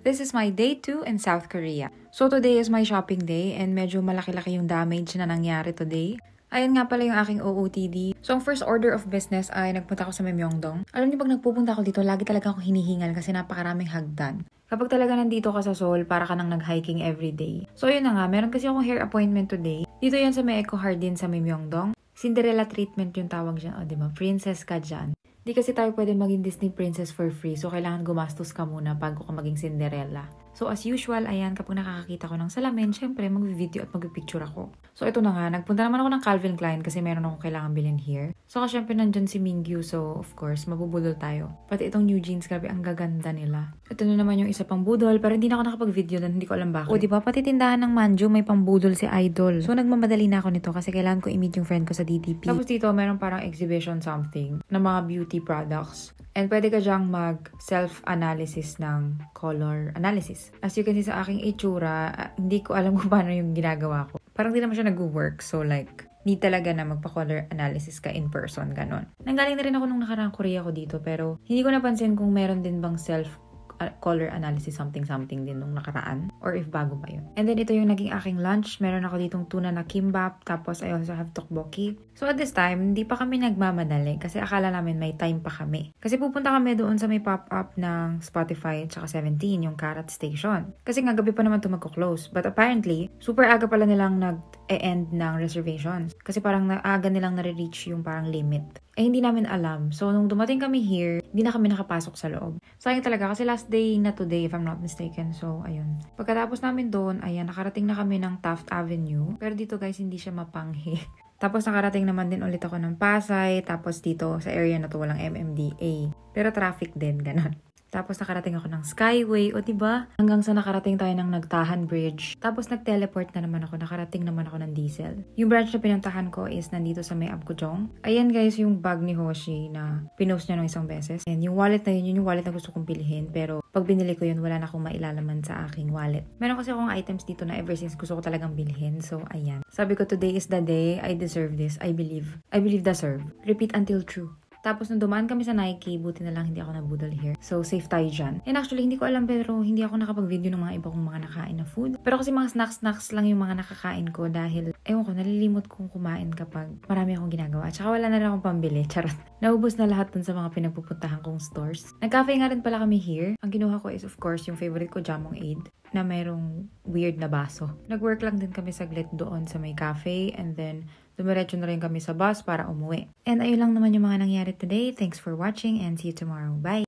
This is my day 2 in South Korea. So today is my shopping day and medyo malaki-laki yung damage na nangyari today. Ayan nga pala yung aking OOTD. So ang first order of business ay nagpunta ako sa Myeongdong. Alam niyo pag nagpupunta ako dito, lagi talaga ako hinihingal kasi napakaraming hagdan. Kapag talaga nandito ka sa Seoul, para ka nang nag-hiking everyday. So yun na nga, meron kasi akong hair appointment today. Dito yan sa may Eco Hardin sa Myeongdong. Cinderella treatment yung tawag dyan. O diba, princess ka dyan. Di kasi tayo pwede maging Disney princess for free. So, kailangan gumastos ka muna bago ka maging Cinderella. So, as usual, ayan, kapag nakakakita ko ng salamin, syempre, mag-video at mag-picture ako. So, ito na nga. Nagpunta naman ako ng Calvin Klein kasi meron akong kailangan bilhin here. So, kasi syempre, nandyan si Mingyu. So, of course, mabubudol tayo. Pati itong new jeans, grabe, ang gaganda nila. Ito na naman yung isa pang budol, pero hindi na ako nakapag-video na hindi ko alam bakit. O, diba? Pati tindahan ng Manju, may pambudol si Idol. So, nagmamadali na ako nito kasi kailangan ko i-meet yung friend ko sa DTP. Tapos dito, meron parang exhibition something na mga beauty products. And pwede ka dyang mag-self-analysis ng color analysis. As you can see sa aking itsura, hindi ko alam kung paano yung ginagawa ko. Parang di naman siya nag-work. So like, need talaga na magpa-color analysis ka in person, ganon. Nanggaling na rin ako nung nakaraang Korea ko dito, pero hindi ko napansin kung meron din bang color analysis something din nung nakaraan or if bago ba yun. And then ito yung naging aking lunch. Meron ako ditong tuna na kimbap, tapos I also have tteokbokki. So at this time, hindi pa kami nagmamadali kasi akala namin may time pa kami. Kasi pupunta kami doon sa may pop-up ng Spotify at saka 17, yung Karat Station. Kasi nga gabi pa naman ito magko-close. But apparently, super aga pala nilang nag-e-end ng reservations. Kasi parang aga nilang nare-reach yung parang limit. Eh, hindi namin alam. So, nung dumating kami here, hindi na kami nakapasok sa loob. Sayang talaga kasi last day na today, if I'm not mistaken. So, ayun. Pagkatapos namin doon, ayan, nakarating na kami ng Taft Avenue. Pero dito guys, hindi siya mapanghi. Tapos nakarating naman din ulit ako ng Pasay. Tapos dito, sa area na to, walang MMDA. Pero traffic din, ganon. Tapos nakarating ako ng Skyway, o diba? Hanggang sa nakarating tayo ng Nagtahan Bridge. Tapos nag-teleport na naman ako, nakarating naman ako ng Diesel. Yung branch na pinuntahan ko is nandito sa may Abgojong. Ayan guys, yung bag ni Hoshi na pinost niya nung isang beses. And yung wallet na yun yung wallet na gusto kong pilihin. Pero pag binili ko yun, wala na akong mailalaman sa aking wallet. Meron kasi akong items dito na ever since gusto ko talagang bilhin. So, ayan. Sabi ko, today is the day. I deserve this. I believe deserve. Repeat until true. Tapos nung dumaan kami sa Nike, buti na lang hindi ako nabudol here. So, safe tayo dyan. And actually, hindi ko alam pero hindi ako nakapag-video ng mga iba kong mga nakain na food. Pero kasi mga snacks lang yung mga nakakain ko dahil, ewan ko, nalilimot kong kumain kapag marami akong ginagawa. At saka wala na rin akong pambili. Charot. Naubos na lahat dun sa mga pinagpupuntahan kong stores. Nag-cafe nga rin pala kami here. Ang kinuha ko is of course yung favorite ko, Jamong Aid, na merong weird na baso. Nag-work lang din kami saglit doon sa may cafe and then dumiretso na rin kami sa bus para umuwi. And ayun lang naman yung mga nangyari today. Thanks for watching and see you tomorrow. Bye!